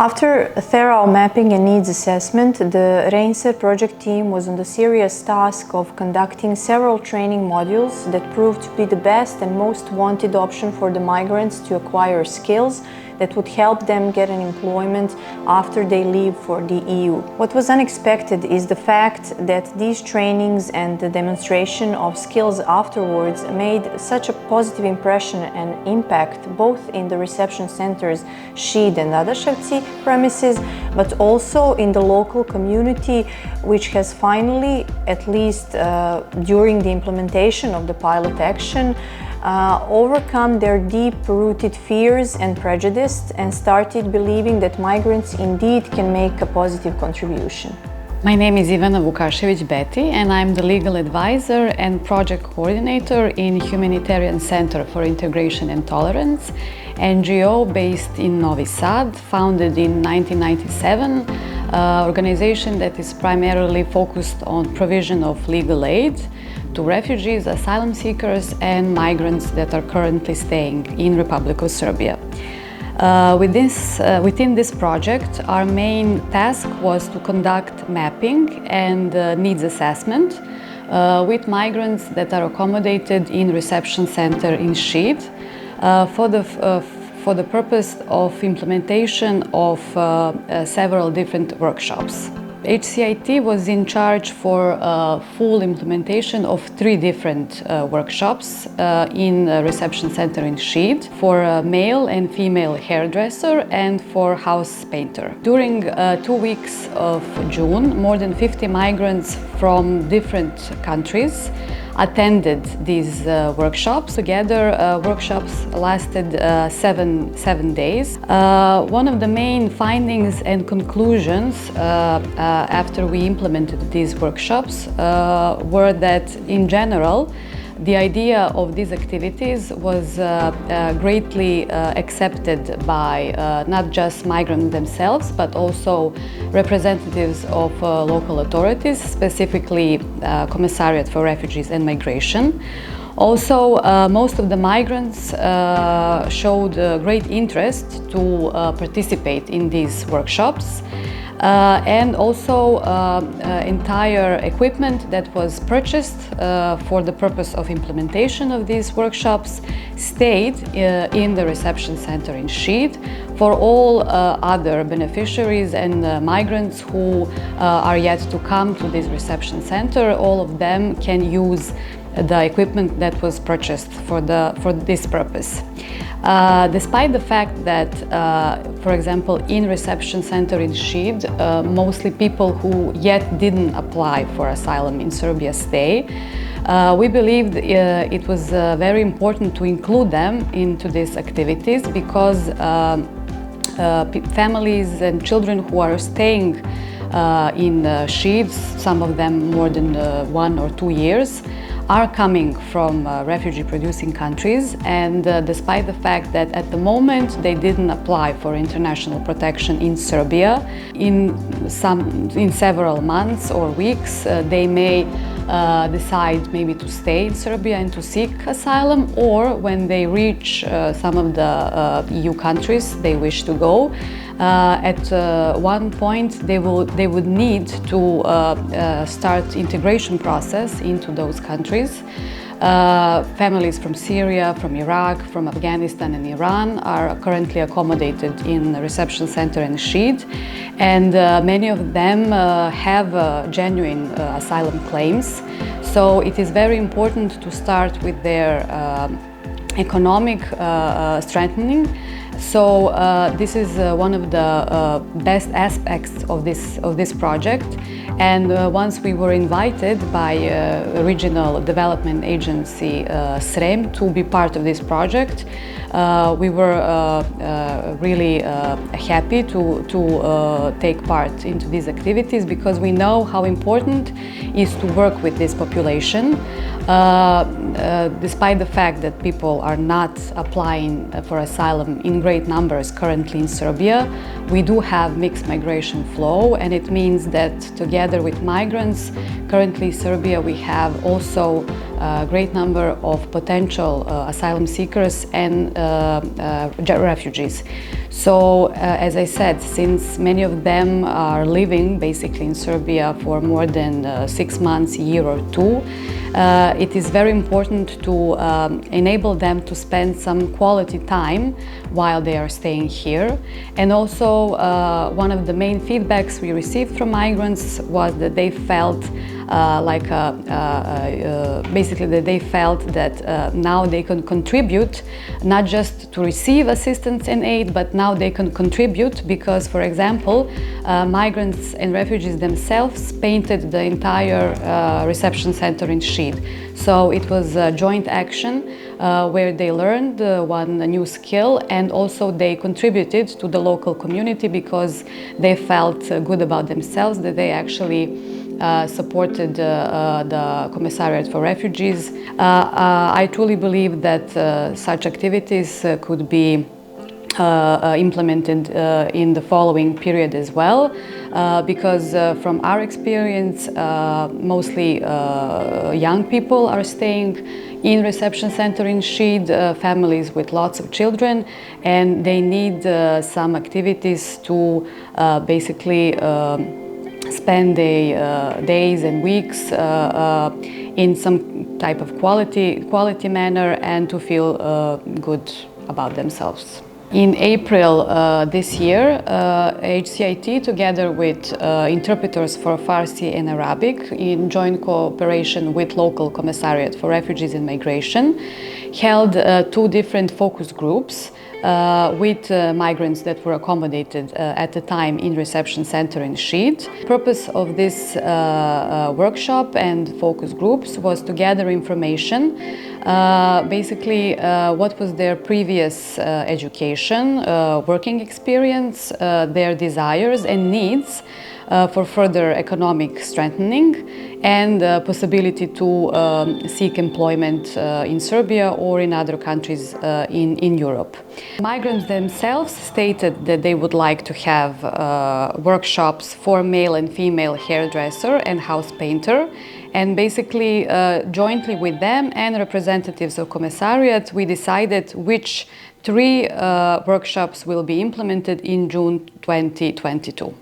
After a thorough mapping and needs assessment, the REINSER project team was on the serious task of conducting several training modules that proved to be the best and most wanted option for the migrants to acquire skills that would help them get an employment after they leave for the EU. What was unexpected is the fact that these trainings and the demonstration of skills afterwards made such a positive impression and impact both in the reception centers Šid and Adaševci premises, but also in the local community, which has finally, at least during the implementation of the pilot action, overcome their deep-rooted fears and prejudice and started believing that migrants indeed can make a positive contribution. My name is Ivana Vukašević-Beti and I'm the legal advisor and project coordinator in Humanitarian Center for Integration and Tolerance, NGO based in Novi Sad, founded in 1997, organization that is primarily focused on provision of legal aid to refugees, asylum seekers and migrants that are currently staying in Republic of Serbia. Within this project, our main task was to conduct mapping and needs assessment with migrants that are accommodated in reception center in Šid for the purpose of implementation of several different workshops. HCIT was in charge for full implementation of 3 different workshops in a reception center in Šid for a male and female hairdresser and for house painter. During 2 weeks of June, more than 50 migrants from different countries attended these workshops. Together, workshops lasted seven days. One of the main findings and conclusions after we implemented these workshops were that, in general, the idea of these activities was greatly accepted by not just migrants themselves, but also representatives of local authorities, specifically Commissariat for Refugees and Migration. Also, most of the migrants showed great interest to participate in these workshops. And also entire equipment that was purchased for the purpose of implementation of these workshops stayed in the reception center in Šid. For all other beneficiaries and migrants who are yet to come to this reception center, all of them can use the equipment that was purchased for this purpose. Despite the fact that, for example, in reception center in Šid, mostly people who yet didn't apply for asylum in Serbia stay, we believed it was very important to include them into these activities because families and children who are staying in Šid, some of them more than 1 or 2 years, are coming from refugee-producing countries, and despite the fact that at the moment they didn't apply for international protection in Serbia, in several months or weeks they may decide maybe to stay in Serbia and to seek asylum, or when they reach some of the EU countries they wish to go. At one point they would need to start integration process into those countries. Families from Syria, from Iraq, from Afghanistan and Iran are currently accommodated in the reception center in Šid, and many of them have genuine asylum claims. So it is very important to start with their economic strengthening. So this is one of the best aspects of this project, and once we were invited by Regional Development Agency SREM to be part of this project, we were really happy to take part into these activities, because we know how important it is to work with this population. Despite the fact that people are not applying for asylum in great numbers currently in Serbia, we do have mixed migration flow, and it means that together with migrants, currently in Serbia we have also a great number of potential asylum seekers and refugees. So, as I said, since many of them are living basically in Serbia for more than 6 months, a year or two, it is very important to enable them to spend some quality time while they are staying here. And also, one of the main feedbacks we received from migrants was that they felt basically that they felt that now they can contribute not just to receive assistance and aid, but now they can contribute because, for example, migrants and refugees themselves painted the entire reception center in Šid. So it was a joint action where they learned one new skill, and also they contributed to the local community because they felt good about themselves, that they actually supported the Commissariat for Refugees. I truly believe that such activities could be implemented in the following period as well, because from our experience, mostly young people are staying in reception center in Šid, families with lots of children, and they need some activities to basically spend their days and weeks in some type of quality manner and to feel good about themselves. In April this year, HCIT, together with interpreters for Farsi and Arabic, in joint cooperation with local Commissariat for Refugees and Migration, held 2 different focus groups with migrants that were accommodated at the time in reception center in Šid. The purpose of this workshop and focus groups was to gather information, basically what was their previous education, working experience, their desires and needs for further economic strengthening, and the possibility to seek employment in Serbia or in other countries in Europe. Migrants themselves stated that they would like to have workshops for male and female hairdresser and house painter, and basically jointly with them and representatives of Commissariat, we decided which 3 workshops will be implemented in June 2022.